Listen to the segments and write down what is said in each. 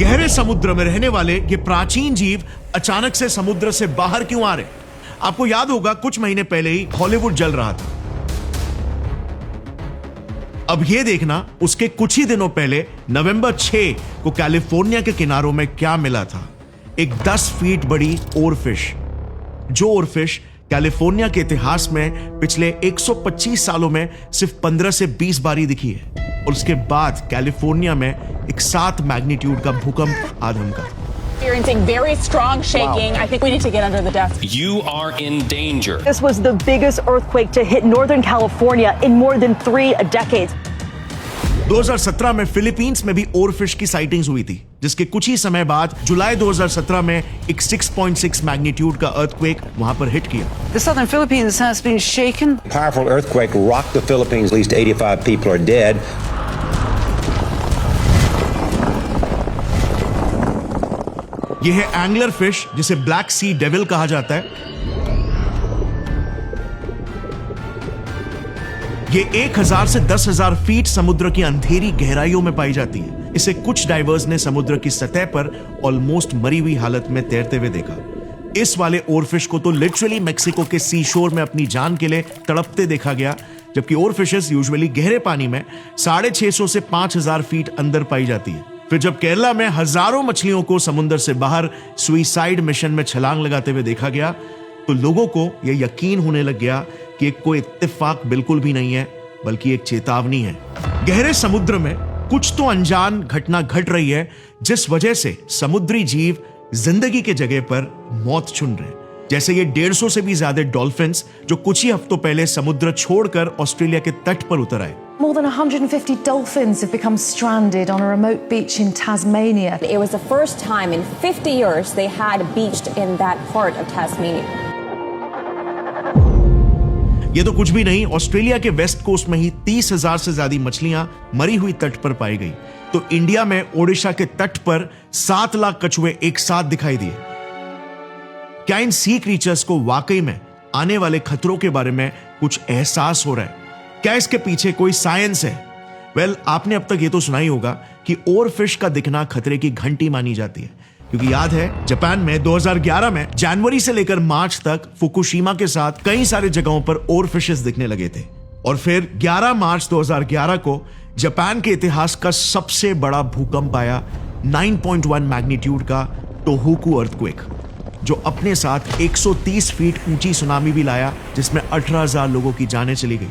गहरे समुद्र में रहने वाले ये प्राचीन जीव अचानक से समुद्र से बाहर क्यों आ रहे? आपको याद होगा कुछ महीने पहले ही हॉलीवुड जल रहा था। अब यह देखना उसके कुछ ही दिनों पहले नवंबर 6 को कैलिफोर्निया के किनारों में क्या मिला था। एक 10 फीट बड़ी ओरफिश। जो ओरफिश कैलिफोर्निया के इतिहास में पिछले 125 सालों में सिर्फ 15 से 20 बार ही दिखी है। और उसके बाद कैलिफोर्निया में एक 7 मैग्नीट्यूड का भूकंप आ धमका। Experiencing very strong shaking. I think we need to get under the desk. You are in danger. This was the biggest earthquake to hit Northern California in more than 3 decades. 2017 में Philippines में भी oarfish की sightings हुई थी, जिसके कुछ ही समय बाद जुलाई 2017 में एक 6.6 मैग्नीट्यूड का अर्थक्वेक वहां पर हिट किया। The southern Philippines has been shaken. A powerful earthquake rocked the Philippines. At least 85 people are dead. यह है एंगलर फिश, जिसे ब्लैक सी डेविल कहा जाता है। ये 1000 से 10,000 फीट समुद्र की अंधेरी गहराइयों में पाई जाती है। इसे कुछ डाइवर्स ने समुद्र की सतह पर ऑलमोस्ट मरी हुई हालत में तैरते हुए देखा। इस वाले ओरफिश को तो लिटरली मेक्सिको के सी शोर में अपनी जान के लिए तड़पते देखा गया, जबकि ओरफिशेस यूजुअली गहरे पानी में 650 से 5000 फीट अंदर पाई जाती है। फिर जब केरला में हजारों मछलियों को समुद्र से बाहर सुइसाइड मिशन में छलांग लगाते हुए देखा गया, तो लोगों को यह यकीन होने लग गया कि एक कोई इत्तेफाक बिल्कुल भी नहीं है, बल्कि एक चेतावनी है। गहरे समुद्र में कुछ तो अनजान घटना घट रही है, जिस वजह से समुद्री जीव जिंदगी के जगह पर मौत चुन रहे हैं। जैसे ये 150 से भी ज्यादा डॉल्फिन्स जो कुछ ही हफ्तों पहले समुद्र छोड़कर ऑस्ट्रेलिया के तट पर उतर आए। More than 150 dolphins have become stranded on a remote beach in Tasmania. It was the first time in 50 years they had beached in that part of Tasmania. ये तो कुछ भी नहीं, ऑस्ट्रेलिया के वेस्ट कोस्ट में ही 30,000 से ज्यादा मछलियां मरी हुई तट पर पाई गई। तो इंडिया में ओडिशा के तट पर 7 लाख कछुए एक साथ दिखाई दिए। क्या इन सी क्रीचर्स को वाकई में आने वाले खतरों के बारे में कुछ एहसास हो रहा है? क्या इसके पीछे कोई साइंस है? वेल, आपने अब तक ये तो सुना ही होगा कि ओरफिश का दिखना खतरे की घंटी मानी जाती है, क्योंकि याद है जापान में 2011 में जनवरी से लेकर मार्च तक फुकुशिमा के साथ कई सारे जगहों पर ओरफिशेस दिखने लगे थे। और फिर 11 मार्च 2011 को जापान के इतिहास का सबसे बड़ा भूकंप आया, 9.1 मैग्नीट्यूड का टोहोकू अर्थक्वेक, जो अपने साथ 130 फीट ऊंची सुनामी भी लाया, जिसमें 18,000 लोगों की जानें चली गई।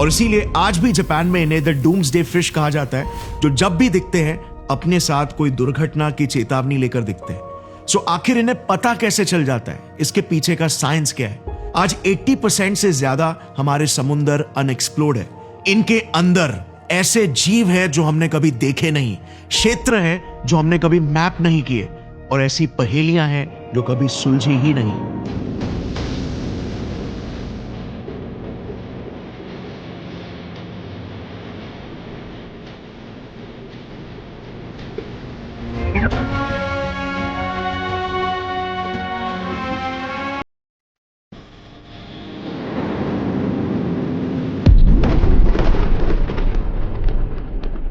और इसीलिए आज भी जापान में इन्हें द डूम्सडे फिश कहा जाता है, जो जब भी दिखते हैं अपने साथ कोई दुर्घटना की चेतावनी लेकर दिखते हैं। सो आखिर इन्हें पता कैसे चल जाता है? इसके पीछे का साइंस क्या है? आज 80% से ज्यादा हमारे समुद्र अनएक्सप्लोर्ड है। इनके अंदर ऐसे जीव है जो हमने कभी देखे नहीं, क्षेत्र है जो हमने कभी मैप नहीं किए, और ऐसी पहेलियां हैं जो कभी सुलझी ही नहीं।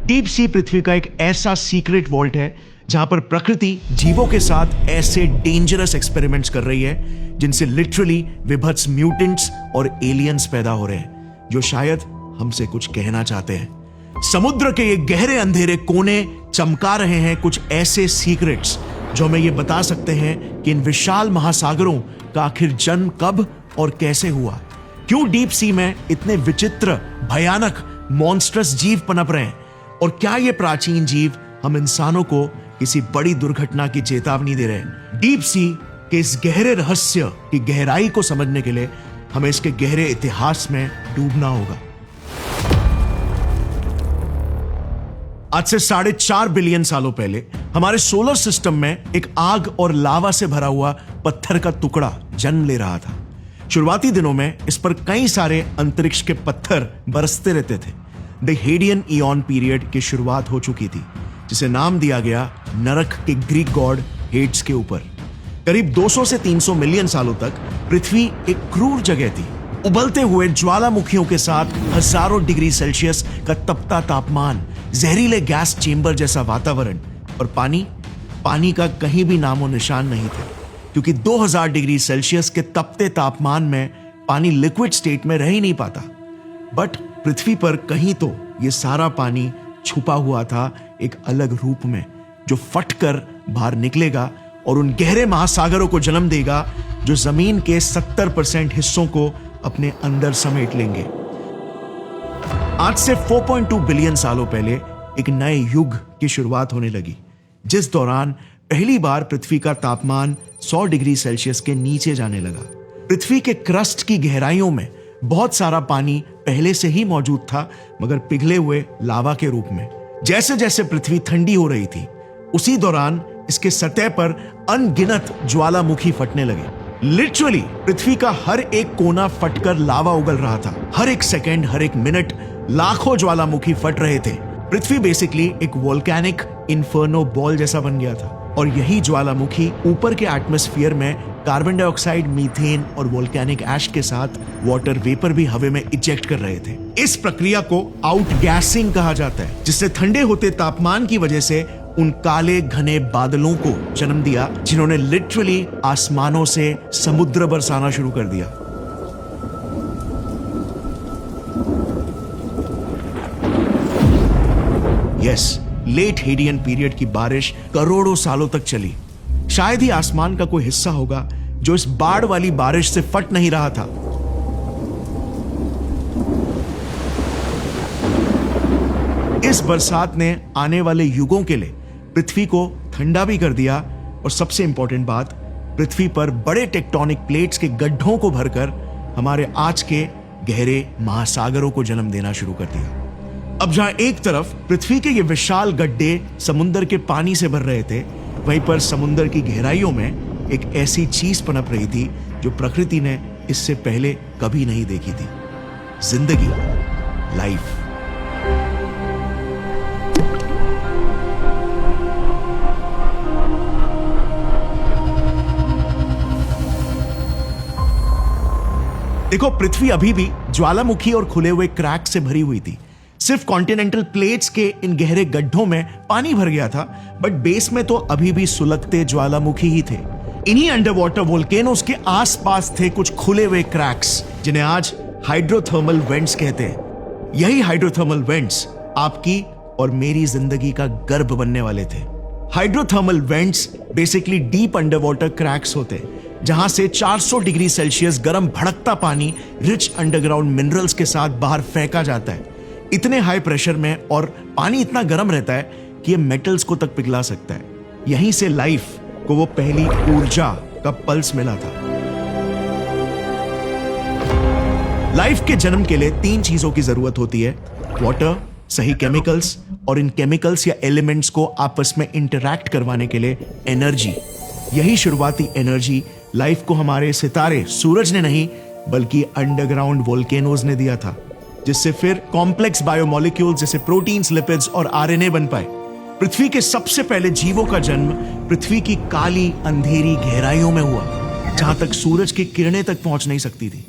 डीप सी पृथ्वी का एक ऐसा सीक्रेट वॉल्ट है जहां पर प्रकृति जीवों के साथ ऐसे डेंजरस एक्सपेरिमेंट्स कर रही है जिनसे लिटरली विभत्स म्यूटेंट्स और एलियंस पैदा हो रहे हैं, जो शायद हमसे कुछ कहना चाहते हैं। समुद्र के ये गहरे अंधेरे कोने चमका रहे हैं कुछ ऐसे सीक्रेट्स जो हमें ये बता सकते हैं कि इन विशाल महासागरों का आखिर जन्म कब और कैसे हुआ। क्यों डीप सी में इतने विचित्र, भयानक, मॉन्स्ट्रस जीव पनप रहे हैं, और क्या ये प्राचीन जीव हम इंसानों को किसी बड़ी दुर्घटना की चेतावनी दे रहे हैं? डीप सी के इस गहरे रहस्य की गहराई को समझने के लिए हमें इसके गहरे इतिहास में डूबना होगा। आज से 4.5 बिलियन सालों पहले हमारे सोलर सिस्टम में एक आग और लावा से भरा हुआ पत्थर का टुकड़ा जन्म ले रहा था। शुरुआती दिनों में इस पर कई सारे अंतरिक्ष के पत्थर बरसते रहते थे। द हेडियन ईऑन पीरियड की शुरुआत हो चुकी थी, जिसे नाम दिया गया नरक के ग्रीक गॉड हेड्स के ऊपर। करीब 200 से 300 मिलियन सालों तक पृथ्वी एक क्रूर जगह थी, उबलते हुए ज्वालामुखियों के साथ हजारों डिग्री सेल्सियस का तपता तापमान, जहरीले गैस चेंबर जैसा वातावरण और पानी का कहीं भी नामो निशान नहीं था, क्योंकि 2000 डिग्री सेल्सियस के तपते तापमान में पानी लिक्विड स्टेट में रह ही नहीं पाता। बट पृथ्वी पर कहीं तो ये सारा पानी छुपा हुआ था एक अलग रूप में, जो फटकर बाहर निकलेगा और उन गहरे महासागरों को जन्म देगा जो जमीन के 70% हिस्सों को अपने अंदर समेट लेंगे। आज से 4.2 बिलियन सालों पहले एक नए युग की शुरुआत होने लगी, जिस दौरान पहली बार पृथ्वी का तापमान 100 डिग्री सेल्सियस के नीचे जाने लगा। पृथ्वी के क्रस्ट की गहराइयों में बहुत सारा पानी पहले से ही मौजूद था, मगर पिघले हुए लावा के रूप में। जैसे जैसे पृथ्वी ठंडी हो रही थी, उसी दौरान इसके सतह पर अनगिनत ज्वालामुखी फटने लगे। लिटरली पृथ्वी का हर एक कोना फटकर लावा उगल रहा था। हर एक सेकेंड, हर एक मिनट लाखों ज्वालामुखी फट रहे थे। पृथ्वी बेसिकली एक वोल्केनिक इन्फर्नो बॉल जैसा बन गया था, और यही ज्वालामुखी ऊपर के एटमॉस्फेयर में कार्बन डाइऑक्साइड, मीथेन और वोल्केनिक ऐश के साथ वाटर वेपर भी हवा में इजेक्ट कर रहे थे। इस प्रक्रिया को आउटगैसिंग कहा जाता है, जिससे ठंडे होते तापमान की वजह से उन काले घने बादलों को जन्म दिया, जिन्होंने लिटरली आसमानों से समुद्र बरसाना शुरू कर दिया। यस, लेट हेडियन पीरियड की बारिश करोड़ों सालों तक चली। शायद ही आसमान का कोई हिस्सा होगा जो इस बाढ़ वाली बारिश से फट नहीं रहा था। इस बरसात ने आने वाले युगों के लिए पृथ्वी को ठंडा भी कर दिया, और सबसे इंपॉर्टेंट बात, पृथ्वी पर बड़े टेक्टोनिक प्लेट्स के गड्ढों को भरकर हमारे आज के गहरे महासागरों को जन्म देना शुरू कर दिया। अब जहां एक तरफ पृथ्वी के ये विशाल गड्ढे समुद्र के पानी से भर रहे थे, वहीं पर समुद्र की गहराइयों में एक ऐसी चीज पनप रही थी जो प्रकृति ने इससे पहले कभी नहीं देखी थी। जिंदगी, लाइफ। देखो, पृथ्वी अभी भी ज्वालामुखी और खुले हुए क्रैक से भरी हुई थी। सिर्फ कॉन्टिनेंटल प्लेट्स के इन गहरे गड्ढों में पानी भर गया था, बट बेस में तो अभी भी सुलगते ज्वालामुखी ही थे। इन्हीं अंडर वाटर वोल्केनोस के आसपास थे कुछ खुले हुए क्रैक्स, जिन्हें आज हाइड्रोथर्मल वेंट्स कहते हैं। यही हाइड्रोथर्मल वेंट्स आपकी और मेरी जिंदगी का गर्भ बनने वाले थे। Hydrothermal vents basically deep under water cracks होते हैं, जहां से 400 डिग्री सेल्सियस गर्म भड़कता पानी रिच अंडरग्राउंड मिनरल्स के साथ बाहर फेंका जाता है। इतने हाई प्रेशर में, और पानी इतना गर्म रहता है कि ये मेटल्स को तक पिघला सकता है। यहीं से लाइफ को वो पहली ऊर्जा का पल्स मिला था। लाइफ के जन्म के लिए 3 चीजों की जरूरत होती है: वाटर, सही केमिकल्स, और इन केमिकल्स या एलिमेंट्स को आपस में इंटरैक्ट करवाने के लिए एनर्जी। यही शुरुआती एनर्जी लाइफ को हमारे सितारे सूरज ने नहीं, बल्कि अंडरग्राउंड वोल्केनोज ने दिया था, जिससे फिर कॉम्प्लेक्स बायोमोलिक्यूल्स जैसे प्रोटीन्स, लिपिड्स और आरएनए बन पाए। पृथ्वी के सबसे पहले जीवों का जन्म पृथ्वी की काली अंधेरी गहराइयों में हुआ, जहां तक सूरज की किरणें तक पहुंच नहीं सकती थी।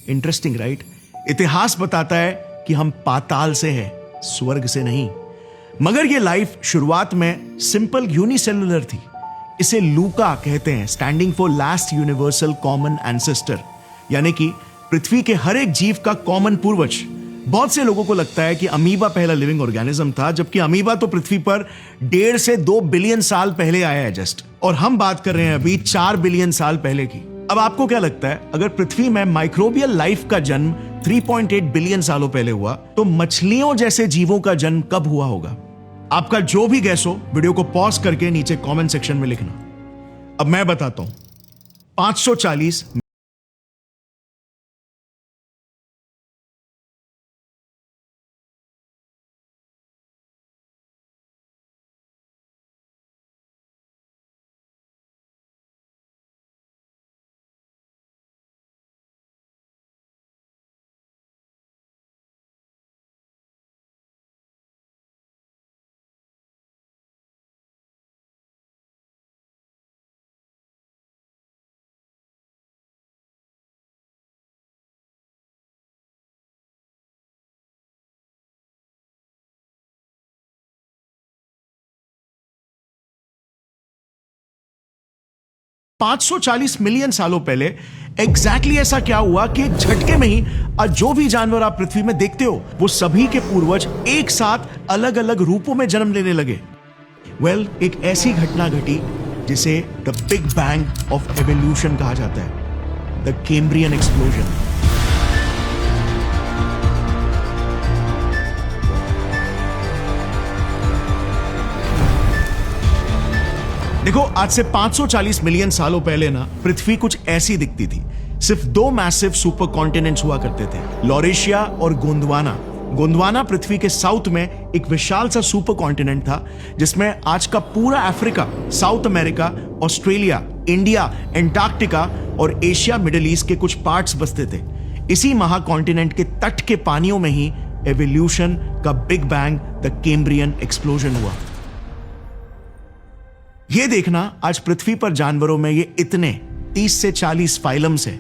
Interesting, right? इतिहास बताता है कि हम पाताल से हैं, स्वर्ग से नहीं। मगर ये लाइफ शुरुआत में सिंपल यूनिसेलुलर थी। इसे लूका कहते हैं, standing for last universal common ancestor, यानी कि पृथ्वी के हर एक जीव का कॉमन पूर्वज। बहुत से लोगों को लगता है कि अमीबा पहला लिविंग ऑर्गेनिज्म था, जबकि अमीबा तो पृथ्वी पर 1.5 से 2 बिलियन साल पहले आया है जस्ट, और हम बात कर रहे हैं अभी 4 बिलियन साल पहले की। अब आपको क्या लगता है, अगर पृथ्वी में माइक्रोबियल लाइफ का जन्म 3.8 बिलियन सालों पहले हुआ, तो मछलियों जैसे जीवों का जन्म कब हुआ होगा? आपका जो भी गैस हो, वीडियो को पॉज करके नीचे कमेंट सेक्शन में लिखना। अब मैं बताता हूं, 540 540 मिलियन सालों पहले एग्जैक्टली ऐसा क्या हुआ कि एक झटके में ही आज जो भी जानवर आप पृथ्वी में देखते हो वो सभी के पूर्वज एक साथ अलग अलग रूपों में जन्म लेने लगे? वेल, एक ऐसी घटना घटी जिसे the big bang of evolution कहा जाता है, द कैम्ब्रियन एक्सप्लोजन। देखो, आज से 540 मिलियन सालों पहले ना पृथ्वी कुछ ऐसी दिखती थी। सिर्फ दो मैसिव सुपर कॉन्टिनेंट्स हुआ करते थे, लॉरेशिया और गोंडवाना। गोंडवाना पृथ्वी के साउथ में एक विशाल सा सुपर कॉन्टिनेंट था जिसमें आज का पूरा Africa, south America, Australia, India, Antarctica और एशिया, मिडिल ईस्ट के कुछ पार्ट्स बसते थे। इसी महाकॉन्टिनेंट के तट के पानियों में ही एवोल्यूशन का big bang, the Cambrian explosion हुआ। यह देखना, आज पृथ्वी पर जानवरों में ये इतने 30 से 40 फाइलम्स है।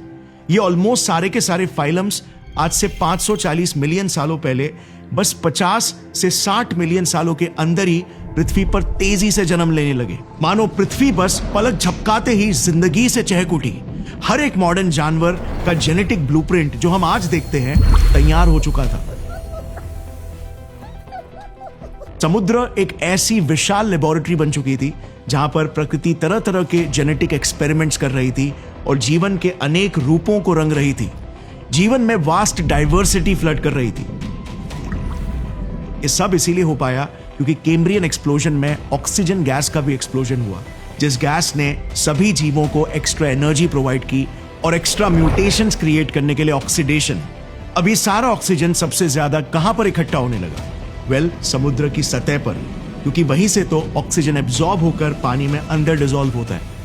ये ऑलमोस्ट सारे के सारे फाइलम्स आज से 540 मिलियन सालों पहले बस 50 से 60 मिलियन सालों के अंदर ही पृथ्वी पर तेजी से जन्म लेने लगे। मानो पृथ्वी बस पलक झपकाते ही जिंदगी से चहक उठी। हर एक मॉडर्न जानवर का जेनेटिक ब्लूप्रिंट जो हम आज देखते हैं तैयार हो चुका था। समुद्र एक ऐसी विशाल लेबोरेटरी बन चुकी थी जहां पर प्रकृति तरह तरह के जेनेटिक एक्सपेरिमेंट्स कर रही थी और जीवन के अनेक रूपों को रंग रही थी। जीवन में वास्ट डाइवर्सिटी फ्लड कर रही थी। ये सब इसीलिए हो पाया क्योंकि कैम्ब्रियन एक्सप्लोजन में ऑक्सीजन गैस का भी एक्सप्लोजन हुआ, जिस गैस ने सभी जीवों को एक्स्ट्रा एनर्जी प्रोवाइड की और एक्स्ट्रा म्यूटेशंस क्रिएट करने के लिए ऑक्सीडेशन। अब ये सारा ऑक्सीजन सबसे ज्यादा कहां पर इकट्ठा होने लगा? वेल, समुद्र की सतह पर, क्योंकि वहीं से तो ऑक्सीजन एब्जॉर्ब होकर पानी में अंदर डिसॉल्व होता है।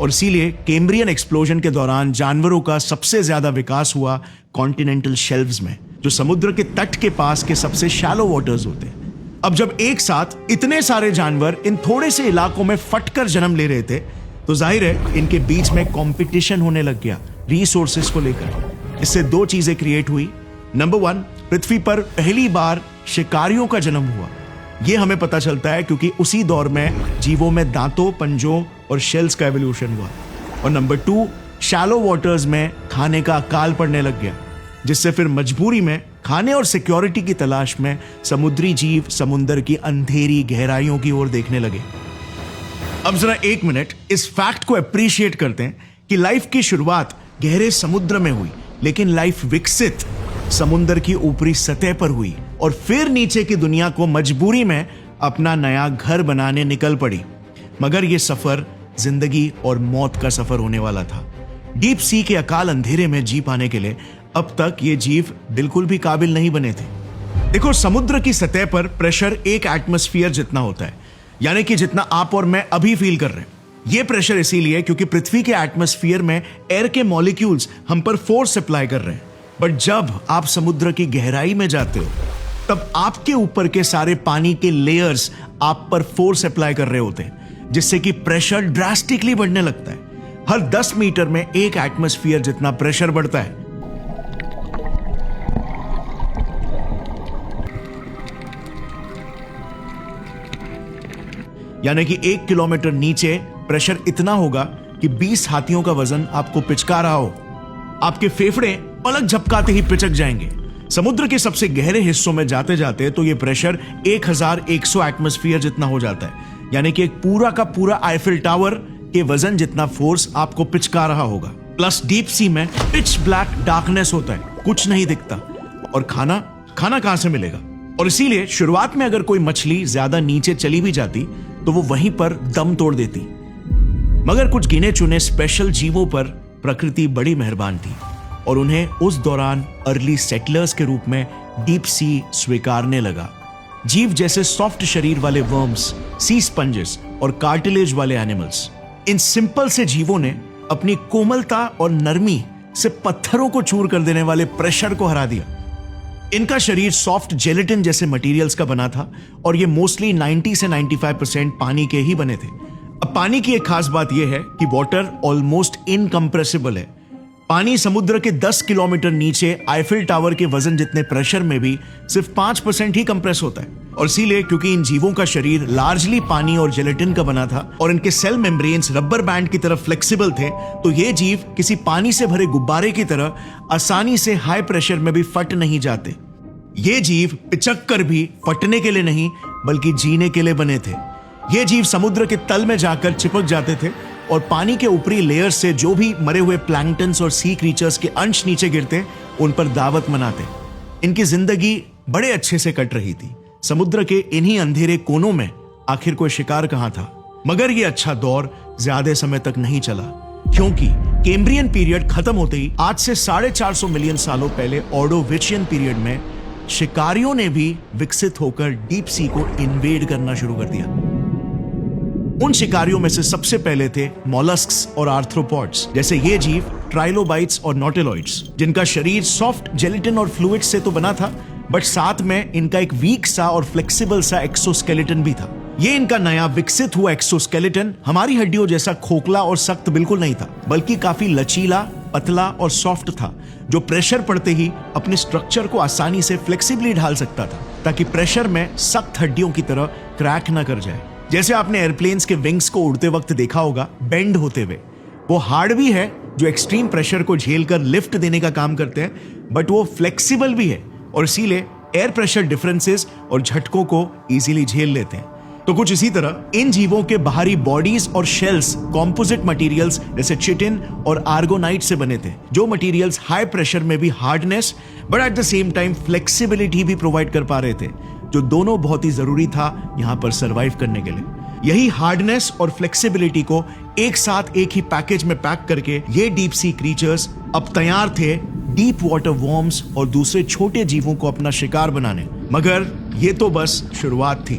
और इसीलिए कैम्ब्रियन एक्सप्लोजन के दौरान जानवरों का सबसे ज्यादा विकास हुआ कॉन्टिनेंटल शेल्व्स में, जो समुद्र के तट के पास के सबसे शैलो वाटर्स होते हैं। अब जब एक साथ इतने सारे जानवर इन थोड़े से इलाकों में फटकर जन्म ले रहे थे तो जाहिर है इनके बीच में कंपटीशन होने लग गया रिसोर्सेज को लेकर। इससे दो चीजें क्रिएट हुई। नंबर 1, पृथ्वी पर पहली बार शिकारियों का जन्म हुआ। यह हमें पता चलता है क्योंकि उसी दौर में जीवों में दांतों, पंजों और शेल्स का एवोल्यूशन हुआ। और नंबर 2, शैलो वाटर्स में खाने का अकाल पड़ने लग गया, जिससे फिर मजबूरी में खाने और सिक्योरिटी की तलाश में समुद्री जीव समुद्र की अंधेरी गहराइयों की ओर देखने लगे। अब जरा एक मिनट इस फैक्ट को अप्रिशिएट करते हैं कि लाइफ की शुरुआत गहरे समुद्र में हुई, लेकिन लाइफ विकसित समुद्र की ऊपरी सतह पर हुई और फिर नीचे की दुनिया को मजबूरी में अपना नया घर बनाने निकल पड़ी। मगर यह सफर जिंदगी और मौत का सफर होने वाला था। डीप सी के अकाल अंधेरे में जी पाने के लिए अब तक ये जीव बिल्कुल भी काबिल नहीं बने थे। देखो, समुद्र की सतह पर प्रेशर एक एटमॉस्फेयर जितना होता है, यानी कि जितना आप और मैं अभी फील कर रहे हैं। यह प्रेशर इसीलिए क्योंकि पृथ्वी के एटमॉस्फेयर में एयर के मॉलिक्यूल्स हम पर फोर्स अप्लाई कर रहे हैं। बट जब आप समुद्र की गहराई में जाते हो तब आपके ऊपर के सारे पानी के लेयर्स आप पर फोर्स अप्लाई कर रहे होते हैं, जिससे कि प्रेशर ड्रास्टिकली बढ़ने लगता है। हर 10 मीटर में एक एटमॉस्फेयर जितना प्रेशर बढ़ता है। यानी कि 1 किलोमीटर नीचे प्रेशर इतना होगा कि 20 हाथियों का वजन आपको पिचका रहा हो। आपके फेफड़े पलक झपकाते ही पिचक जाएंगे। समुद्र के सबसे गहरे हिस्सों में जाते जाते तो यह प्रेशर 1100 एटमॉस्फेयर जितना हो जाता है, यानी कि एक पूरा का पूरा आईफिल टावर के वजन जितना फोर्स आपको पिचका रहा होगा। प्लस डीप सी में पिच ब्लैक डार्कनेस होता है, कुछ नहीं दिखता। और खाना कहां से मिलेगा? और इसीलिए शुरुआत में अगर कोई मछली ज्यादा नीचे चली भी जाती तो वो वहीं पर दम तोड़ देती। मगर कुछ गिने चुने स्पेशल जीवों पर प्रकृति बड़ी मेहरबान थी और उन्हें उस दौरान अर्ली सेटलर्स के रूप में डीप सी स्वीकारने लगा। जीव जैसे सॉफ्ट शरीर वाले वर्म्स, सी स्पंजेस और कार्टिलेज वाले एनिमल्स। इन सिंपल से जीवों ने अपनी कोमलता और नरमी से पत्थरों को चूर कर देने वाले प्रेशर को हरा दिया। इनका शरीर सॉफ्ट जेलेटिन जैसे मटेरियल्स का बना था और ये मोस्टली 90 से 95% पानी के ही बने थे। अब पानी की एक खास बात यह है कि वाटर ऑलमोस्ट इनकंप्रेसिबल है। पानी समुद्र के 10 किलोमीटर नीचे आईफिल टावर के वजन जितने प्रेशर में भी सिर्फ 5% ही कंप्रेस होता है। और इसीलिए क्योंकि इन जीवों का शरीर लार्जली पानी और जेलेटिन का बना था और इनके सेल मेम्ब्रेन्स रबर बैंड की तरह फ्लेक्सिबल थे, तो ये जीव किसी पानी से भरे गुब्बारे की तरह आसानी से हाई प्रेशर में भी फट नहीं जाते। ये जीव पिचक कर भी फटने के लिए नहीं बल्कि जीने के लिए बने थे। ये जीव समुद्र के तल में जाकर चिपक जाते थे और पानी के ऊपरी लेयर से जो भी मरे हुए प्लैंक्टन्स और सी क्रीचर्स के अंश नीचे गिरते उन पर दावत मनाते। इनकी जिंदगी बड़े अच्छे से कट रही थी। समुद्र के इन्हीं अंधेरे कोनों में आखिर कोई शिकार कहां था। मगर यह अच्छा दौर ज्यादा समय तक नहीं चला, क्योंकि कैम्ब्रियन पीरियड खत्म होते ही आज से 450 मिलियन सालों पहले ऑर्डोविचियन पीरियड में शिकारियों ने भी विकसित होकर डीप सी को इन्वेड करना शुरू कर दिया। उन शिकारियों में से सबसे पहले थे मॉलस्क्स और आर्थ्रोपॉड्स, जैसे ये जीव ट्राइलोबाइट्स और नॉटिलॉइड्स, जिनका शरीर सॉफ्ट जेलेटिन और फ्लूइड से तो बना था, बट साथ में इनका एक वीक सा और फ्लेक्सिबल सा एक्सोस्केलेटन भी था। ये इनका नया विकसित हुआ एक्सोस्केलेटन हमारी हड्डियों जैसा खोखला और सख्त बिल्कुल नहीं था, बल्कि काफी लचीला, पतला और सॉफ्ट था, जो प्रेशर पड़ते ही अपने स्ट्रक्चर को आसानी से फ्लेक्सिबली ढाल सकता था, ताकि प्रेशर में सख्त हड्डियों की तरह क्रैक ना कर जाए। जैसे आपने एयरप्लेन्स के विंग्स को उड़ते वक्त देखा होगा बेंड होते हुए, वो हार्ड भी है जो एक्सट्रीम प्रेशर को झेलकर लिफ्ट देने का काम करते हैं, बट वो फ्लेक्सिबल भी है और इसीलिए एयर प्रेशर डिफरेंसेस और झटकों को इजीली झेल लेते हैं। तो कुछ इसी तरह इन जीवों के बाहरी बॉडीज और शेल्स कॉम्पोजिट मटेरियल्स जैसे चिटिन और आर्गोनाइट से बने थे, जो मटेरियल्स हाई प्रेशर में भी hardness but at the same time flexibility भी प्रोवाइड कर पा रहे थे, जो दोनों बहुत ही जरूरी था यहां पर सरवाइव करने के लिए। यही हार्डनेस और फ्लेक्सिबिलिटी को एक साथ एक ही पैकेज में पैक करके ये डीप सी क्रीचर्स अब तैयार थे डीप वाटर वॉर्म्स और दूसरे छोटे जीवों को अपना शिकार बनाने। मगर ये तो बस शुरुआत थी,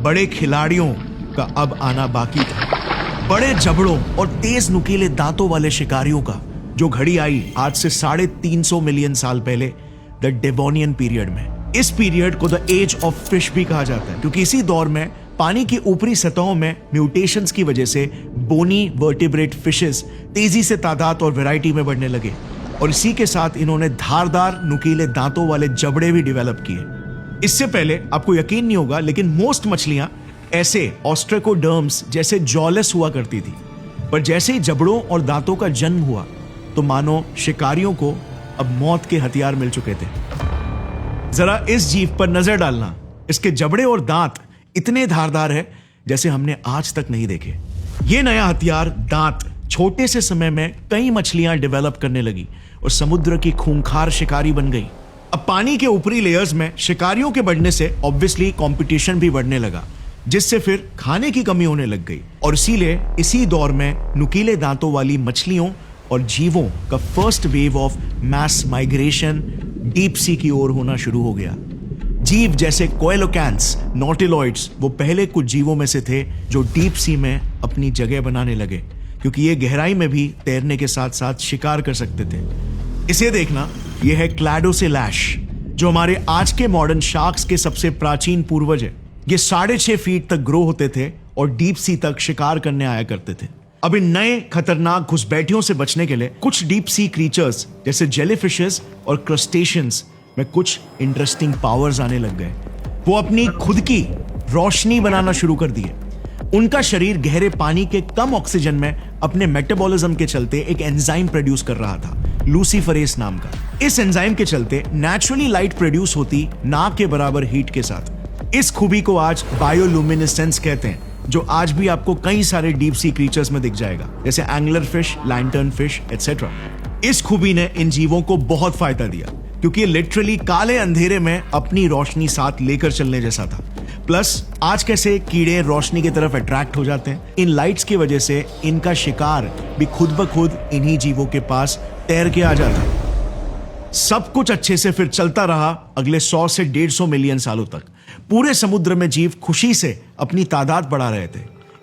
बड़े खिलाड़ियों का अब आना बाकी था। बड़े जबड़ों और तेज नुकीले दांतों वाले शिकारियों का जो घड़ी आई आज से 350 मिलियन साल पहले, द डेवोनियन पीरियड में। इस पीरियड को द एज ऑफ फिश भी कहा जाता है, क्योंकि इसी दौर में पानी की ऊपरी सतहों में म्यूटेशंस की वजह से बोनी वर्टिब्रेट फिशेस तेजी से तादाद और वैरायटी में बढ़ने लगे, और इसी के साथ इन्होंने धारदार नुकीले दांतों वाले जबड़े भी डेवलप किए। इससे पहले आपको यकीन नहीं होगा, लेकिन मोस्ट मछलियां ऐसे ऑस्ट्रेकोडर्म्स जैसे जॉलेस हुआ करती थी, पर जैसे ही जबड़ों और दांतों का जन्म हुआ तो मानो शिकारियों को अब मौत के हथियार मिल चुके थे। जरा इस जीव पर नजर डालना, इसके जबड़े और दांत इतने धारदार है जैसे हमने आज तक नहीं देखे। ये नया हथियार दांत छोटे से समय में कई मछलियां डेवलप करने लगी और समुद्र की खूंखार शिकारी बन गई। अब पानी के ऊपरी लेयर्स में शिकारियों के बढ़ने से ऑब्वियसली कंपटीशन भी बढ़ने लगा, जिससे फिर खाने की कमी होने लग गई, और इसीलिए इसी दौर में नुकीले दांतों वाली मछलियों और जीवों का first wave of mass migration deep sea की ओर होना शुरू हो गया। जीव जैसे कोएलोकैंथ्स, नॉटिलॉइड्स वो पहले कुछ जीवों में से थे जो डीप सी में अपनी जगह बनाने लगे, क्योंकि ये गहराई में भी तैरने के साथ साथ शिकार कर सकते थे। इसे देखना, यह है क्लैडोसेलैश, जो हमारे आज के मॉडर्न शार्क्स के सबसे प्राचीन पूर्वज है। ये 6.5 फीट तक ग्रो होते थे और डीप सी तक शिकार करने आया करते थे। अब इन नए खतरनाक घुसपैठियों से बचने के लिए कुछ डीप सी क्रीचर्स जैसे जेलीफिशेस और क्रस्टेशियंस में कुछ इंटरेस्टिंग पावर्स आने लग गए। वो अपनी खुद की रोशनी बनाना शुरू कर दिए। उनका शरीर गहरे पानी के कम ऑक्सीजन में अपने मेटाबॉलिज्म के चलते एक एंजाइम प्रोड्यूस कर रहा था, लूसीफरेस नाम का। इस एंजाइम के चलते नेचुरली लाइट प्रोड्यूस होती ना के बराबर हीट के साथ। इस खूबी को आज बायोलुमिनेसेंस कहते हैं, जो आज भी आपको कई सारे डीप सी क्रीचर्स में दिख जाएगा, जैसे angler fish, lantern fish etcetera. इस खूबी ने इन जीवों को बहुत फायदा दिया, क्योंकि ये लिटरली काले अंधेरे में अपनी रोशनी साथ लेकर चलने जैसा था। प्लस आज कैसे कीड़े रोशनी की तरफ अट्रैक्ट हो जाते हैं, इन लाइट्स की वजह से इनका शिकार भी खुद ब खुद इन्हीं जीवों के पास तैर के आ जाता। सब कुछ अच्छे से फिर चलता रहा अगले 100 से 150 मिलियन सालों तक। पूरे समुद्र में जीव खुशी से अपनी तादाद बढ़ा रहे थे।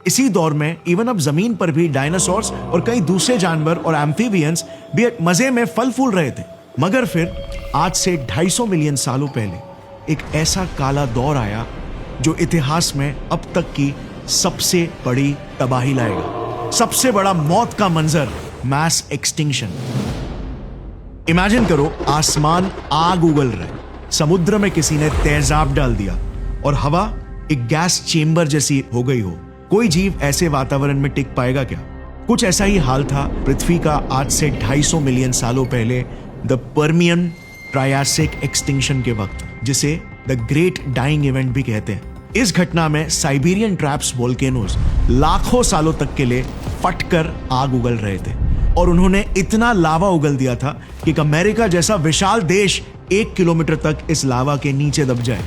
इसी दौर में इवन अब जमीन पर भी डायनासोर्स और कई दूसरे जानवर और एम्फीबियंस भी मजे में फल फूल रहे थे। मगर फिर आज से 250 मिलियन सालों पहले एक ऐसा काला दौर आया जो इतिहास में अब तक की सबसे बड़ी तबाही लाएगा। सबसे बड़ा मौत का मंजर, मैस एक्सटिंक्शन। इमेजिन करो, आसमान आग उगल रहा है, समुद्र में किसी ने तेजाब डाल दिया और हवा एक गैस चेंबर जैसी हो गई हो। कोई जीव ऐसे वातावरण में टिक पाएगा क्या? कुछ ऐसा ही हाल था पृथ्वी का आज से 250 मिलियन सालों पहले द पर्मियन ट्रायासिक एक्सटिंक्शन के वक्त, जिसे द ग्रेट डाइंग इवेंट भी कहते हैं। इस घटना में साइबेरियन ट्रैप्स वोल्केनोज लाखों सालों तक के लिए फटकर आग उगल रहे थे और उन्होंने इतना लावा उगल दिया था कि अमेरिका जैसा विशाल देश 1 किलोमीटर तक इस लावा के नीचे दब जाए।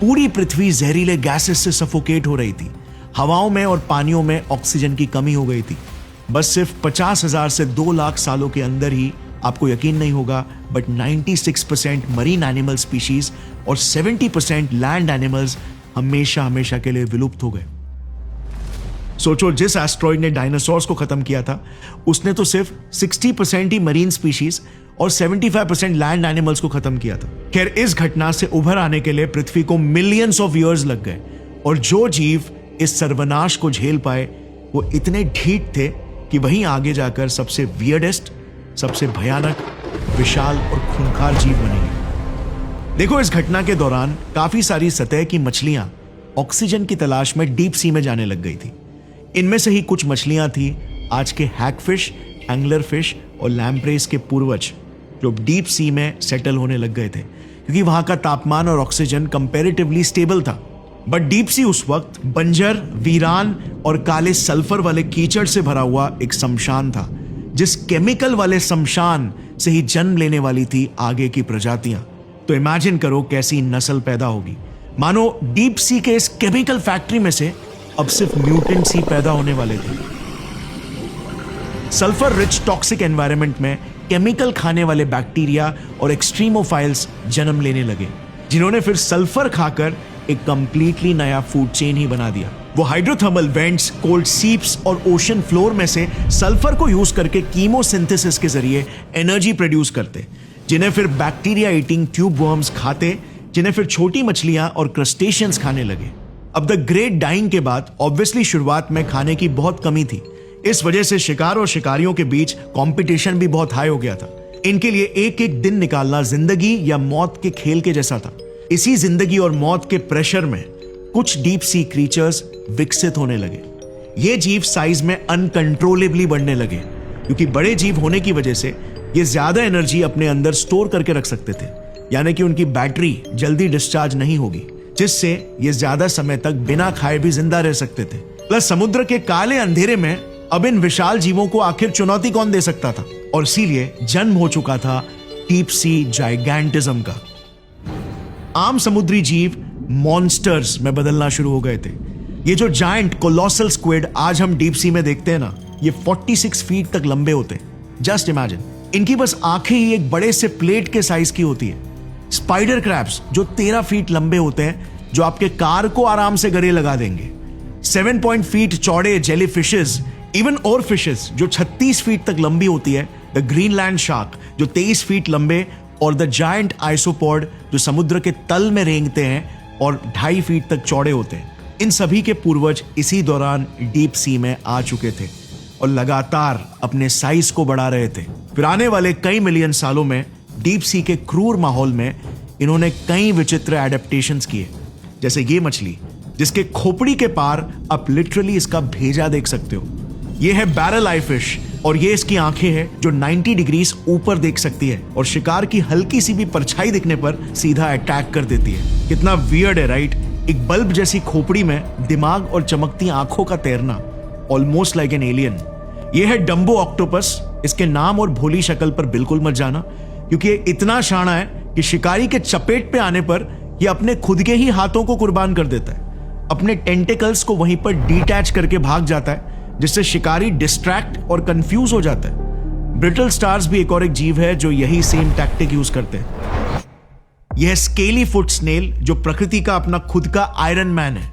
पूरी पृथ्वी जहरीले गैसेस से सफोकेट हो रही थी। हवाओं में और पानियों में ऑक्सीजन की कमी हो गई थी। बस सिर्फ 50,000 से 2 लाख सालों के अंदर ही, आपको यकीन नहीं होगा, बट 96% मरीन एनिमल स्पीशीज और 70% लैंड एनिमल्स हमेशा के लिए विलुप्त हो गए। सोचो, जिस एस्ट्रॉइड ने डायनासोर्स को खत्म किया था, उसने तो सिर्फ 60% ही मरीन स्पीशीज और 75% लैंड एनिमल्स को खत्म किया था। खैर, इस घटना से उभर आने के लिए पृथ्वी को मिलियंस ऑफ ईयर्स लग गए और जो जीव इस सर्वनाश को झेल पाए वो इतने ढीठ थे कि वहीं आगे जाकर सबसे वियर्डेस्ट, सबसे भयानक, विशाल और खूंखार जीव बनेंगे। देखो, इस घटना के दौरान काफी सारी सतह की मछलियां ऑक्सीजन की तलाश में डीप सी में जाने लग गई थी। इनमें से ही कुछ मछलियां थी आज के हैगफिश, एंगलर फिश और लैम्प्रेस के पूर्वज, जो डीप सी में सेटल होने लग गए थे क्योंकि वहां का तापमान और ऑक्सीजन कंपैरेटिवली स्टेबल था। बट डीप सी उस वक्त बंजर, वीरान और काले सल्फर वाले कीचड़ से भरा हुआ एक शमशान था, जिस केमिकल वाले शमशान से ही जन्म लेने वाली थी आगे की प्रजातियां। तो इमेजिन करो कैसी नस्ल पैदा होगी। मानो डीप सी के इस केमिकल फैक्ट्री में से अब सिर्फ म्यूटेंट्स ही पैदा होने वाले थे। सल्फर रिच टॉक्सिक एनवायरनमेंट में केमिकल खाने वाले बैक्टीरिया और एक्सट्रीमोफाइल्स जन्म लेने लगे, जिन्होंने फिर सल्फर खाकर एक कंप्लीटली नया फूड चेन ही बना दिया। वो हाइड्रोथर्मल वेंट्स, कोल्ड सीप्स और ओशन फ्लोर में से सल्फर को यूज करके कीमोसिंथेसिस के जरिए एनर्जी प्रोड्यूस करते, जिन्हें फिर बैक्टीरिया ईटिंग ट्यूब वर्म्स खाते, जिन्हें फिर छोटी मछलियां और क्रस्टेशियंस खाने लगे। अब द ग्रेट डाइंग के बाद ऑब्वियसली शुरुआत में खाने की बहुत कमी थी। इस वजह से शिकार और शिकारियों के बीच कंपटीशन भी बहुत हाई हो गया था। इनके लिए एक एक दिन निकालना जिंदगी या मौत के खेल के जैसा था। इसी जिंदगी और मौत के प्रेशर में कुछ डीप सी क्रीचर्स विकसित होने लगे। ये जीव साइज में अनकंट्रोलेबली बढ़ने लगे क्योंकि बड़े जीव होने की वजह से ये ज्यादा एनर्जी अपने अंदर स्टोर करके रख सकते थे, यानी कि उनकी बैटरी जल्दी डिस्चार्ज नहीं होगी, जिससे ये ज्यादा समय तक बिना खाए भी जिंदा रह सकते थे। प्लस समुद्र के काले अंधेरे में अब इन विशाल जीवों को आखिर चुनौती कौन दे सकता था, और इसीलिए जन्म हो चुका था डीप सी जाइगेंटिज्म का। आम समुद्री जीव मॉन्स्टर्स में बदलना शुरू हो गए थे। ये जो जायंट कोलोसल स्क्विड आज हम डीप सी में देखते हैं ना, ये 46 फीट तक लंबे होते हैं। जस्ट इमेजिन, इनकी बस आंखें ही एक बड़े से प्लेट के साइज की होती है। स्पाइडर क्रैब्स जो 13 फीट लंबे होते हैं, जो आपके कार को आराम से गले लगा देंगे। 7 फीट चौड़े जेली फिशेस, इवन और फिशेस जो 36 फीट तक लंबी होती है। द ग्रीनलैंड शार्क जो 23 फीट लंबे, और द जायंट आइसोपॉड जो समुद्र के तल में रेंगते हैं और 2.5 फीट तक चौड़े होते हैं। इन सभी के पूर्वज इसी दौरान डीप सी में आ चुके थे और लगातार अपने साइज को बढ़ा रहे थे। फिर आने वाले कई मिलियन सालों में डीप सी के क्रूर माहौल में इन्होंने कई विचित्र एडेप्टेशंस किए, जैसे ये मछली जिसके खोपड़ी के पार आप लिटरली इसका भेजा देख सकते हो। ये है बैरल आई फिश, और ये इसकी आंखें हैं जो 90 डिग्रीज ऊपर देख सकती है और शिकार की हल्की सी भी परछाई दिखने पर सीधा अटैक कर देती है। कितना वियर्ड है, राइट? एक बल्ब जैसी खोपड़ी में दिमाग और चमकती आंखों का तैरना, ऑलमोस्ट लाइक एन एलियन। ये है डम्बो ऑक्टोपस। इसके नाम और भोली शक्ल पर बिल्कुल मत जाना, क्योंकि ये इतना शाना है कि शिकारी के चपेट पे आने पर यह अपने खुद के ही हाथों को कुर्बान कर देता है। अपने टेंटिकल्स को वहीं पर डिटैच करके भाग जाता है, जिससे शिकारी डिस्ट्रैक्ट और कंफ्यूज हो जाता है। ब्रिटल स्टार्स भी एक और एक जीव है जो यही सेम टैक्टिक यूज करते हैं। यह स्केली फुट स्नेल जो प्रकृति का अपना खुद का आयरन मैन है,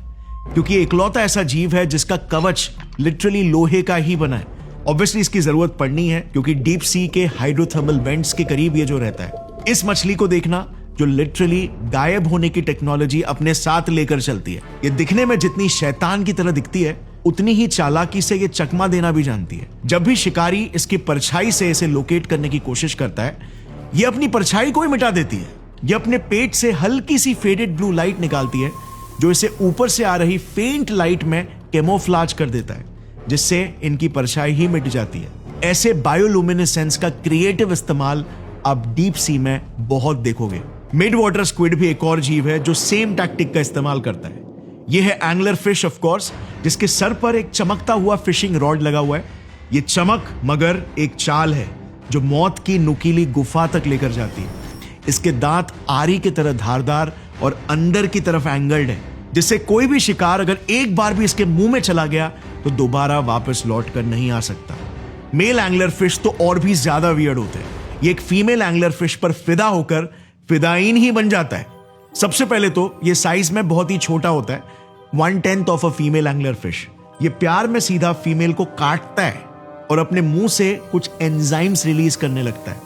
क्योंकि इकलौता ऐसा जीव है जिसका कवच लिटरली लोहे का ही बना है। ऑब्वियसली इसकी जरूरत पड़नी है क्योंकि डीप सी के हाइड्रोथर्मल वेंट्स के करीब ये जो रहता है। इस मछली को देखना जो लिटरली गायब होने की टेक्नोलॉजी अपने साथ लेकर चलती है। ये दिखने में जितनी शैतान की तरह दिखती है, उतनी ही चालाकी से ये चकमा देना भी जानती है। जब भी शिकारी इसकी परछाई से इसे लोकेट करने की कोशिश करता है, ये अपनी परछाई को ही मिटा देती है। ये अपने पेट से हल्की सी फेडेड ब्लू लाइट निकालती है जो इसे ऊपर से आ रही फेंट लाइट में कैमोफ्लेज कर देता है, जिससे इनकी परछाई ही मिट जाती है। ऐसे बायोलुमिनेसेंस का क्रिएटिव इस्तेमाल आप डीप सी में बहुत देखोगे। मिड वाटर स्क्विड भी एक और जीव है जो सेम टैक्टिक का इस्तेमाल करता है। यह है एंगलर फिश ऑफ कोर्स, जिसके सर पर एक चमकता हुआ फिशिंग रॉड लगा हुआ है। यह चमक मगर एक चाल है जो मौत की नुकीली गुफा तक लेकर जाती है। इसके दांत आरी की तरह धारदार और अंदर की तरफ एंगल्ड है, जिससे कोई भी शिकार अगर एक बार भी इसके मुंह में चला गया तो दोबारा वापस लौट कर नहीं आ सकता। मेल एंगलर फिश तो और भी ज्यादा वियर्ड होते हैं। ये एक फीमेल एंगलर फिश पर फिदा होकर फिदाइन ही बन जाता है। सबसे पहले तो ये साइज में बहुत ही छोटा होता है, 1/10 of a female angler fish. ये प्यार में सीधा फीमेल को काटता है और अपने मुंह से कुछ एंजाइम्स रिलीज करने लगता है।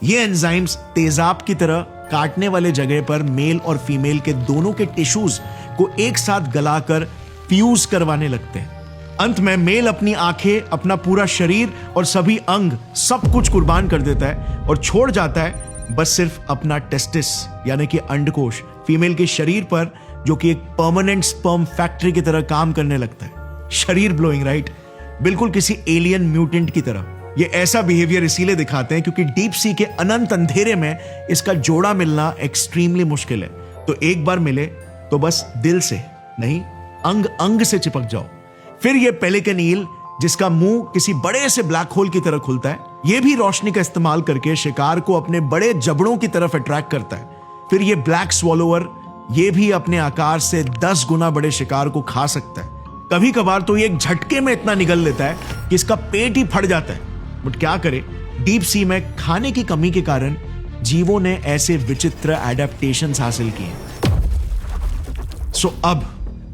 ये एंजाइम्स तेजाब की तरह काटने वाले जगह पर मेल और फीमेल के दोनों के टिश्यूज को एक साथ गलाकर फ्यूज करवाने लगते हैं। अंत में मेल अपनी आंखें, अपना पूरा शरीर और सभी अंग सब कुछ कुर्बान कर देता है और छोड़ जाता है बस सिर्फ अपना टेस्टिस यानी कि अंडकोश फीमेल के शरीर पर, जो कि एक परमानेंट स्पर्म फैक्ट्री की तरह काम करने लगता है। शरीर ब्लोइंग, राइट? बिल्कुल किसी एलियन म्यूटेंट की तरह। ये ऐसा बिहेवियर इसीलिए दिखाते हैं क्योंकि डीप सी के अनंत अंधेरे में इसका जोड़ा मिलना एक्सट्रीमली मुश्किल है। तो एक बार मिले तो बस दिल से नहीं, अंग अंग से चिपक जाओ। फिर ये पेलिकन ईल, जिसका मुंह किसी बड़े से ब्लैक होल की तरह खुलता है, ये भी रोशनी का इस्तेमाल करके शिकार को अपने बड़े जबड़ों की तरफ अट्रैक्ट करता है। फिर ये ब्लैक स्वॉलोअर, ये भी अपने आकार से 10 गुना बड़े शिकार को खा सकता है। कभी कभार तो ये एक झटके में इतना निगल लेता है कि इसका पेट ही फट जाता है। बट क्या करे, डीप सी में खाने की कमी के कारण जीवों ने ऐसे विचित्र एडेप्टेशंस हासिल किए। सो अब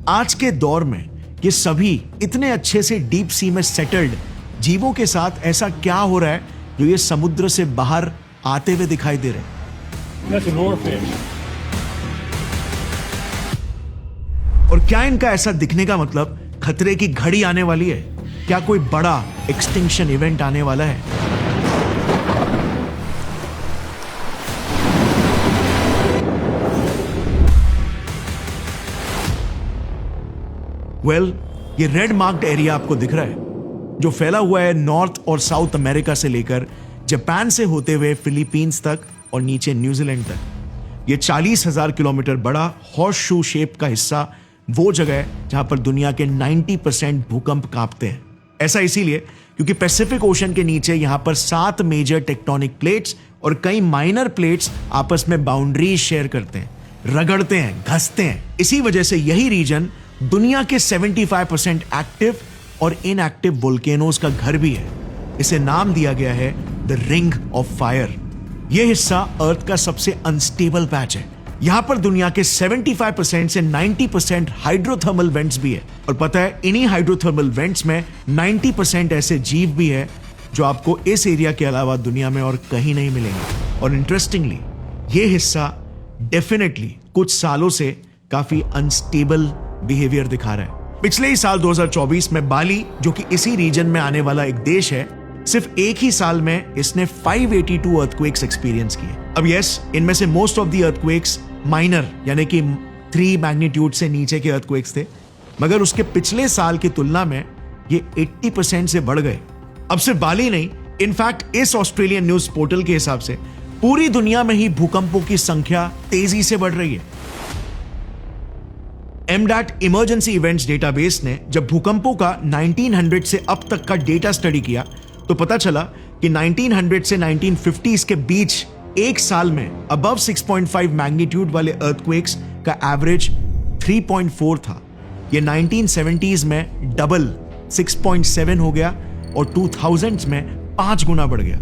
आज के दौर में ये सभी इतने अच्छे से डीप सी में सेटल्ड जीवों के साथ ऐसा क्या हो रहा है जो ये समुद्र से बाहर आते हुए दिखाई दे रहे हैं? That's an oarfish. और क्या इनका ऐसा दिखने का मतलब खतरे की घड़ी आने वाली है? क्या कोई बड़ा एक्सटिंक्शन इवेंट आने वाला है? वेल, ये रेड मार्क्ड एरिया आपको दिख रहा है जो फैला हुआ है नॉर्थ और साउथ अमेरिका से लेकर जापान से होते हुए फिलीपींस तक और नीचे न्यूजीलैंड तक। ये 40,000 किलोमीटर बड़ा हॉर्स शू शेप का हिस्सा वो जगह है जहां पर दुनिया के 90% भूकंप कांपते हैं। ऐसा इसीलिए क्योंकि पैसिफिक ओशन के नीचे यहां पर 7 मेजर टेक्टोनिक प्लेट्स और कई माइनर प्लेट्स आपस में बाउंड्रीज शेयर करते हैं, रगड़ते हैं, घसते हैं। इसी वजह से यही रीजन दुनिया के 75% एक्टिव और इनएक्टिव वोल्केनोज का घर भी है। इसे नाम दिया गया है द रिंग ऑफ फायर। यह हिस्सा अर्थ का सबसे अनस्टेबल पैच है। यहां पर दुनिया के 75% से 90% हाइड्रोथर्मल वेंट्स भी है। और पता है, इन्हीं हाइड्रोथर्मल वेंट्स में 90% ऐसे जीव भी है जो आपको इस एरिया के अलावा दुनिया में और कहीं नहीं मिलेंगे। और इंटरेस्टिंगली, यह हिस्सा डेफिनेटली कुछ सालों से काफी अनस्टेबल बिहेवियर दिखा रहा है। पिछले ही साल 2024 में बाली, जो कि इसी रीजन में आने वाला एक देश है, सिर्फ एक ही साल में इसने 582 अर्थक्वेक्स एक्सपीरियंस किए। अब यस, इनमें से most of the earthquakes minor यानी कि 3 मैग्नीट्यूड से नीचे के अर्थक्वेक्स थे, मगर उसके पिछले साल की तुलना में ये 80% से बढ़ गए। अब सिर्फ बाली नहीं, इनफैक्ट इस ऑस्ट्रेलियन न्यूज पोर्टल के हिसाब से पूरी दुनिया में ही भूकंपों की संख्या तेजी से बढ़ रही है। एमडैट इमरजेंसी इवेंट्स डेटाबेस ने जब भूकंपों का 1900 से अब तक का डेटा स्टडी किया तो पता चला कि 1900 से 1950s के बीच एक साल में अबव 6.5 मैग्नीट्यूड वाले अर्थक्वेक्स का एवरेज 3.4 था। ये 1970s में डबल 6.7 हो गया और 2000s में 5 गुना बढ़ गया।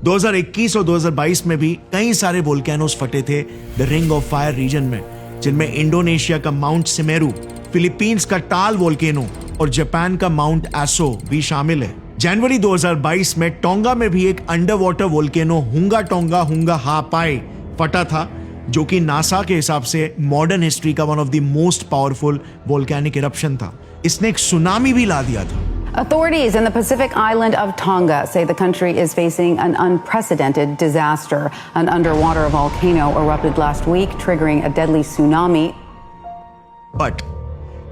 2021 और 2022 में भी कई सारे वोल्केनोस फटे थे the ring of fire region में, जिनमें इंडोनेशिया का माउंट सिमेरू, फिलीपींस का टाल वोल्केनो और जापान का माउंट एसो भी शामिल है। जनवरी 2022 में टोंगा में भी एक अंडर वाटर वोल्केनो हुंगा टोंगा हुंगा हापाई फटा था, जो कि नासा के हिसाब से मॉडर्न हिस्ट्री का one of the most powerful volcanic eruption था। इसने एक सुनामी भी ला दिया था। Authorities in the Pacific island of Tonga say the country is facing an unprecedented disaster. An underwater volcano erupted last week, triggering a deadly tsunami. But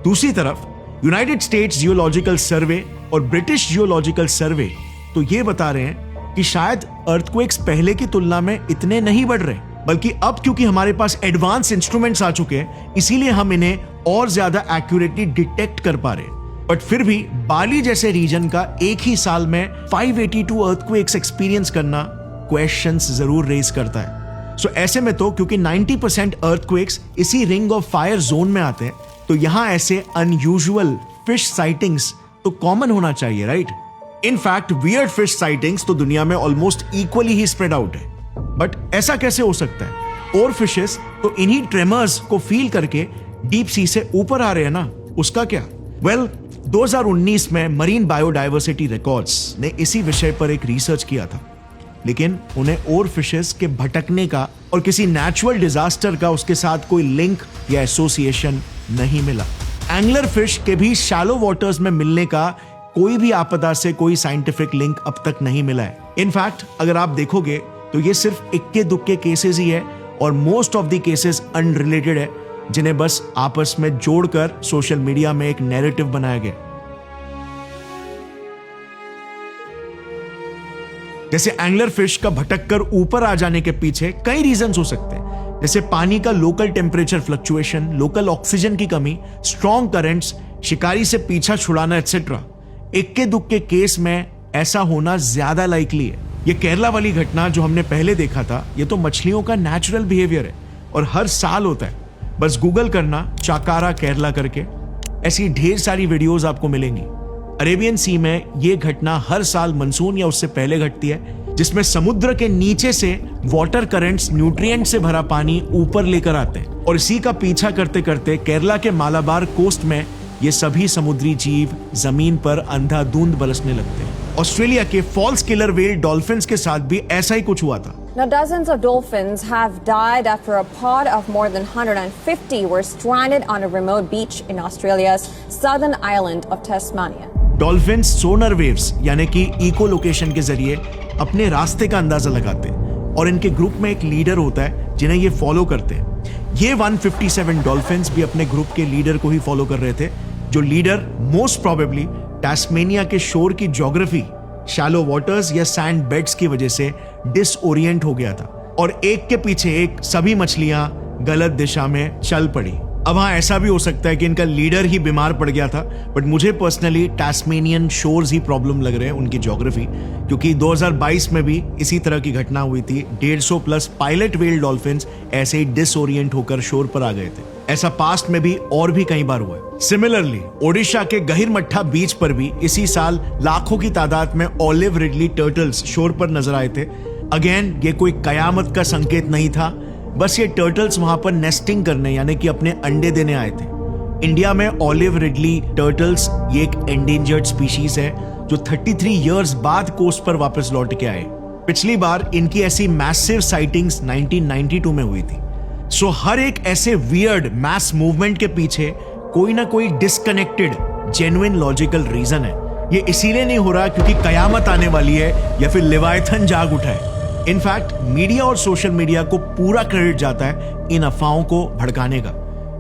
दूसरी तरफ United states geological सर्वे और British geological सर्वे तो ये बता रहे हैं कि शायद अर्थक्वेक्स पहले की तुलना में इतने नहीं बढ़ रहे, बल्कि अब क्योंकि हमारे पास एडवांस इंस्ट्रूमेंट्स आ चुके हैं, इसीलिए हम इन्हें और ज्यादा एक्यूरेटली डिटेक्ट कर पा रहे हैं। बट फिर भी बाली जैसे रीजन का एक ही साल में 582 अर्थक्वेक्स एक्सपीरियंस करना क्वेश्चंस जरूर रेज करता है। सो ऐसे में तो क्योंकि 90% अर्थक्वेक्स इसी रिंग ऑफ फायर जोन में आते हैं, तो यहां ऐसे अनयूजुअल फिश साइटिंग्स तो कॉमन होना चाहिए, right? In fact weird fish sightings तो दुनिया में ऑलमोस्ट इक्वली ही स्प्रेड आउट है। बट ऐसा कैसे हो सकता है? और फिशेस तो इन्हीं ट्रेमर्स को फील करके डीप सी से ऊपर आ रहे हैं ना, उसका क्या? वेल 2019 में मरीन बायोडाइवर्सिटी रिकॉर्ड्स ने इसी विषय पर एक रिसर्च किया था, लेकिन उन्हें और फिशेस के भटकने का और किसी नेचुरल डिजास्टर का उसके साथ कोई लिंक या एसोसिएशन नहीं मिला। एंगलर फिश के भी शैलो वाटर्स में मिलने का कोई भी आपदा से कोई साइंटिफिक लिंक अब तक नहीं मिला है। इनफैक्ट अगर आप देखोगे तो ये सिर्फ इक्के दुक्के केसेस ही है और most of the cases unrelated है, जिन्हें बस आपस में जोड़कर सोशल मीडिया में एक नैरेटिव बनाया गया। जैसे एंगलर फिश का भटककर ऊपर आ जाने के पीछे कई रीजंस हो सकते हैं, जैसे पानी का local temperature fluctuation, local oxygen की कमी, स्ट्रॉन्ग करंट्स, शिकारी से पीछा छुड़ाना एटसेट्रा। इक्के दुक्के केस में ऐसा होना ज्यादा लाइकली है। ये केरला वाली घटना जो हमने पहले देखा था, ये तो मछलियों का नेचुरल बिहेवियर है और हर साल होता है। बस गूगल करना चाकारा केरला करके, ऐसी ढेर सारी वीडियोस आपको मिलेंगी। अरेबियन सी में यह घटना हर साल मानसून या उससे पहले घटती है, जिसमें समुद्र के नीचे से वाटर करंट्स न्यूट्रिएंट से भरा पानी ऊपर लेकर आते हैं और इसी का पीछा करते करते केरला के मालाबार कोस्ट में ये सभी समुद्री जीव जमीन पर अंधाधुंध बरसने लगते हैं। ऑस्ट्रेलिया के फॉल्स किलर व्हेल डॉल्फिन्स के साथ भी ऐसा ही कुछ हुआ था। Now, dozens of dolphins have died after a pod of more than 150 were stranded on a remote beach in Australia's southern island of Tasmania. Dolphins sonar waves यानी कि eco location के जरिए अपने रास्ते का अंदाजा लगाते हैं और इनके ग्रुप में एक लीडर होता है जिन्हें ये फॉलो करते हैं। ये 157 डॉल्फिन्स भी अपने ग्रुप के लीडर को ही फॉलो कर रहे थे, जो लीडर मोस्ट प्रोबेबली टास्मेनिया के शोर की ज्योग्राफी, शैलो वाटर्स या सैंड बेड्स की वजह से डिसओरिएंट हो गया था और एक के पीछे एक सभी मछलियां गलत दिशा में चल पड़ी। अब हाँ, ऐसा भी हो सकता है कि इनका लीडर ही बीमार पड़ गया था, बट मुझे पर्सनली टास्मेनियन शोर्स ही प्रॉब्लम लग रहे हैं, उनकी ज्योग्राफी, क्योंकि 2022 में भी इसी तरह की घटना हुई थी। 150 प्लस पायलट व्हेल डॉल्फिन्स ऐसे ही डिसओरिएंट होकर शोर पर आ गए थे। ऐसा पास्ट में भी और भी कई बार हुआ है। सिमिलरली ओडिशा के गहिरमट्ठा बीच पर भी इसी साल लाखों की तादाद में ऑलिव रिडली टर्टल्स शोर पर नजर आए थे। अगेन ये कोई कयामत का संकेत नहीं था, बस ये टर्टल्स वहां पर नेस्टिंग करने यानी कि अपने अंडे देने आए थे। इंडिया में ऑलिव रिडली टर्टल्स ये एक एंडेंजर्ड स्पीशीज है जो 33 इयर्स बाद कोस्ट पर वापस लौट के आए। पिछली बार इनकी ऐसी मैसिव साइटिंग्स 1992 में हुई थी। सो हर एक ऐसे वियर्ड मैस मूवमेंट के पीछे कोई ना कोई डिस्कनेक्टेड जेन्युइन लॉजिकल रीजन है। ये इसीलिए नहीं हो रहा क्योंकि कयामत आने वाली है या फिर लेवायथन जाग उठा है। इनफैक्ट मीडिया और सोशल मीडिया को पूरा क्रेडिट जाता है इन अफवाहों को भड़काने का।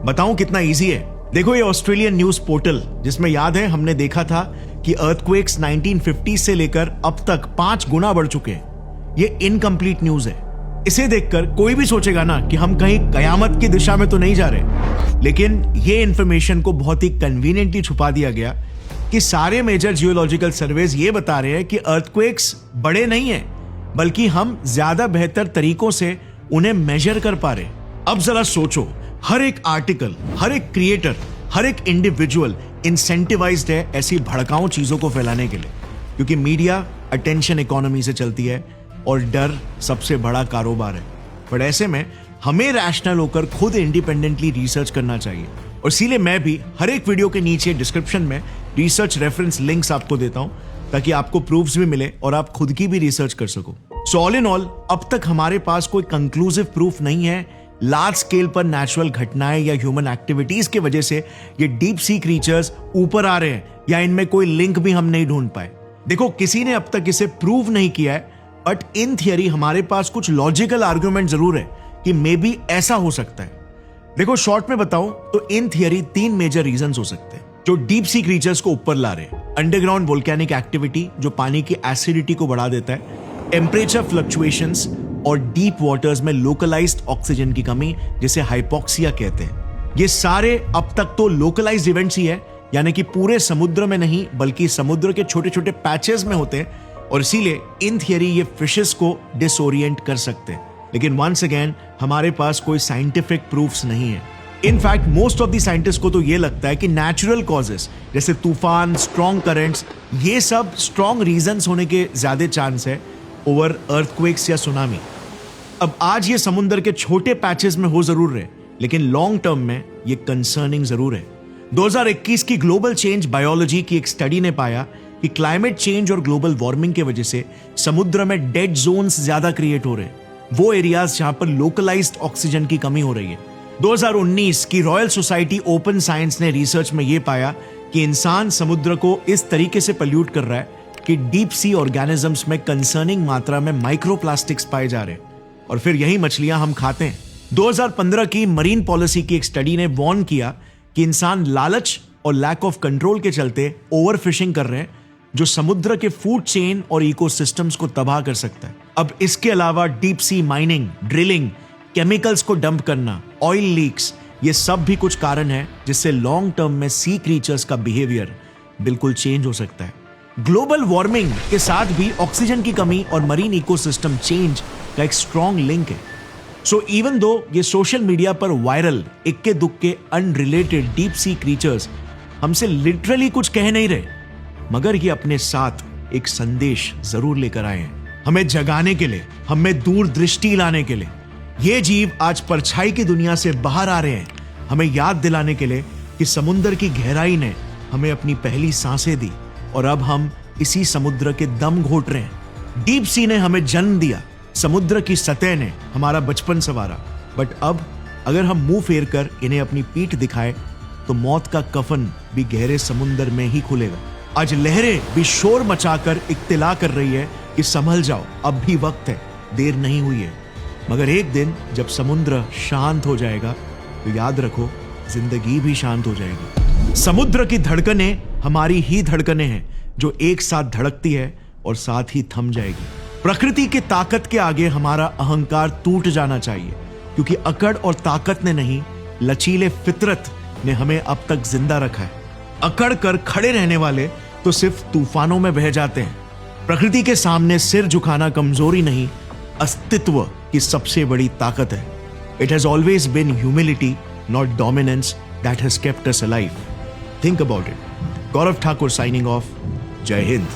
बताऊं कितना इजी है? देखो ये ऑस्ट्रेलियन न्यूज पोर्टल, जिसमें याद है हमने देखा था कि अर्थक्वेक्स 1950 से लेकर अब तक 5 गुना बढ़ चुके हैं। ये इनकम्प्लीट न्यूज है। इसे देखकर कोई भी सोचेगा ना कि हम कहीं कयामत की दिशा में तो नहीं जा रहे, लेकिन ये इंफॉर्मेशन को बहुत ही कन्वीनियंटली छुपा दिया गया कि सारे मेजर जियोलॉजिकल सर्वेज ये बता रहे हैं कि अर्थक्वेक्स बड़े नहीं हैं, बल्कि हम ज्यादा बेहतर तरीकों से उन्हें मेजर कर पा रहे। अब जरा सोचो, हर एक आर्टिकल, हर एक क्रिएटर, हर एक इंडिविजुअल इंसेंटिवाइज्ड है ऐसी भड़काऊ चीजों को फैलाने के लिए, क्योंकि मीडिया अटेंशन इकोनॉमी से चलती है और डर सबसे बड़ा कारोबार है। पर ऐसे में हमें रैशनल होकर खुद इंडिपेंडेंटली रिसर्च करना चाहिए और इसीलिए मैं भी हर एक वीडियो के नीचे डिस्क्रिप्शन में रिसर्च रेफरेंस लिंक्स आपको देता हूं ताकि आपको प्रूफ्स भी मिले और आप खुद की भी रिसर्च कर सको। सो ऑल इन ऑल अब तक हमारे पास कोई कंक्लूसिव प्रूफ नहीं है लार्ज स्केल पर नेचुरल घटनाएं या ह्यूमन एक्टिविटीज की वजह से ये डीप सी क्रीचर्स ऊपर आ रहे हैं, या इनमें कोई लिंक भी हम नहीं ढूंढ पाए। देखो, किसी ने अब तक इसे प्रूव नहीं किया है, बट इन थियरी हमारे पास कुछ लॉजिकल आर्ग्यूमेंट जरूर है कि मे बी ऐसा हो सकता है। देखो, शॉर्ट में बताऊं तो इन थियरी 3 मेजर रीजंस हो सकते हैं जो डीप सी क्रीचर्स को ऊपर ला रहे हैं। अंडरग्राउंड वोल्केनिक एक्टिविटी जो पानी की एसिडिटी को बढ़ा देता है, टेम्परेचर फ्लक्चुएशंस और डीप वाटर्स में लोकलाइज्ड ऑक्सीजन की कमी जिसे हाइपोक्सिया कहते हैं। ये सारे अब तक तो लोकलाइज्ड इवेंट्स ही है, यानी कि पूरे समुद्र में नहीं बल्कि समुद्र के छोटे छोटे पैचेस में होते हैं, और इसीलिए इन थियरी ये फिशेस को डिसोरिएंट कर सकते हैं। लेकिन वंस अगेन हमारे पास कोई साइंटिफिक प्रूफ्स नहीं है। In fact most of the scientist को तो ये लगता है कि नेचुरल कॉजेस जैसे तूफान, स्ट्रॉन्ग करंट्स, ये सब स्ट्रॉन्ग रीजंस होने के ज्यादा चांस है ओवर अर्थक्वेक्स या सुनामी। अब आज ये समुद्र के छोटे पैचेस में हो जरूर रहे, लेकिन लॉन्ग टर्म में ये कंसर्निंग जरूर है। 2021 की ग्लोबल चेंज बायोलॉजी की एक स्टडी ने पाया कि क्लाइमेट चेंज और ग्लोबल वार्मिंग की वजह से समुद्र में डेड जोन्स ज्यादा क्रिएट हो रहे हैं, वो एरियाज जहां पर लोकलाइज्ड ऑक्सीजन की कमी हो रही है। 2019 की रॉयल सोसाइटी ओपन साइंस ने रिसर्च में यह पाया कि इंसान समुद्र को इस तरीके से पल्यूट कर रहा है कि डीप सी ऑर्गेनिजम्स में कंसर्निंग मात्रा में माइक्रोप्लास्टिक्स पाए जा रहे हैं, और फिर यही मछलियां हम खाते हैं। 2015 की मरीन पॉलिसी की एक स्टडी ने वार्न किया कि इंसान लालच और लैक ऑफ कंट्रोल के चलते ओवरफिशिंग कर रहे हैं, जो समुद्र के फूड चेन और इकोसिस्टम्स को तबाह कर सकता है। अब इसके अलावा deep sea mining, drilling, chemicals को डंप करना, ऑयल लीक्स, ये सब भी कुछ कारण है जिससे लॉन्ग टर्म में सी क्रीचर्स का बिहेवियर बिल्कुल चेंज हो सकता है। ग्लोबल वार्मिंग के साथ भी ऑक्सीजन की कमी और मरीन इकोसिस्टम चेंज का एक स्ट्रॉन्ग लिंक है। सो इवन दो ये सोशल मीडिया पर वायरल इक्के दुक्के अनरिलेटेड डीप सी क्रीचर्स हमसे लिटरली कुछ कह नहीं रहे, मगर ये अपने साथ एक संदेश जरूर लेकर आए हैं, हमें जगाने के लिए, हमें दूरदृष्टि लाने के लिए। ये जीव आज परछाई की दुनिया से बाहर आ रहे हैं, हमें याद दिलाने के लिए कि समुद्र की गहराई ने हमें अपनी पहली सांसें दी और अब हम इसी समुद्र के दम घोट रहे हैं। डीप सी ने हमें जन्म दिया, समुद्र की सतह ने हमारा बचपन संवारा, बट अब अगर हम मुंह फेर कर इन्हें अपनी पीठ दिखाए तो मौत का कफन भी गहरे समुद्र में ही खुलेगा। आज लहरें भी शोर मचाकर इत्तिला कर रही है कि संभल जाओ, अब भी वक्त है, देर नहीं हुई है। मगर एक दिन जब समुद्र शांत हो जाएगा तो याद रखो, जिंदगी भी शांत हो जाएगी। समुद्र की धड़कनें हमारी ही धड़कनें हैं जो एक साथ धड़कती है और साथ ही थम जाएगी। प्रकृति की ताकत के आगे हमारा अहंकार टूट जाना चाहिए, क्योंकि अकड़ और ताकत ने नहीं, लचीले फितरत ने हमें अब तक जिंदा रखा है। अकड़ कर खड़े रहने वाले तो सिर्फ तूफानों में बह जाते हैं। प्रकृति के सामने सिर झुकाना कमजोरी नहीं, अस्तित्व की सबसे बड़ी ताकत है। It has always been humility, not dominance, that has kept us alive. Think about it. Gaurav Thakur signing off. Jai Hind.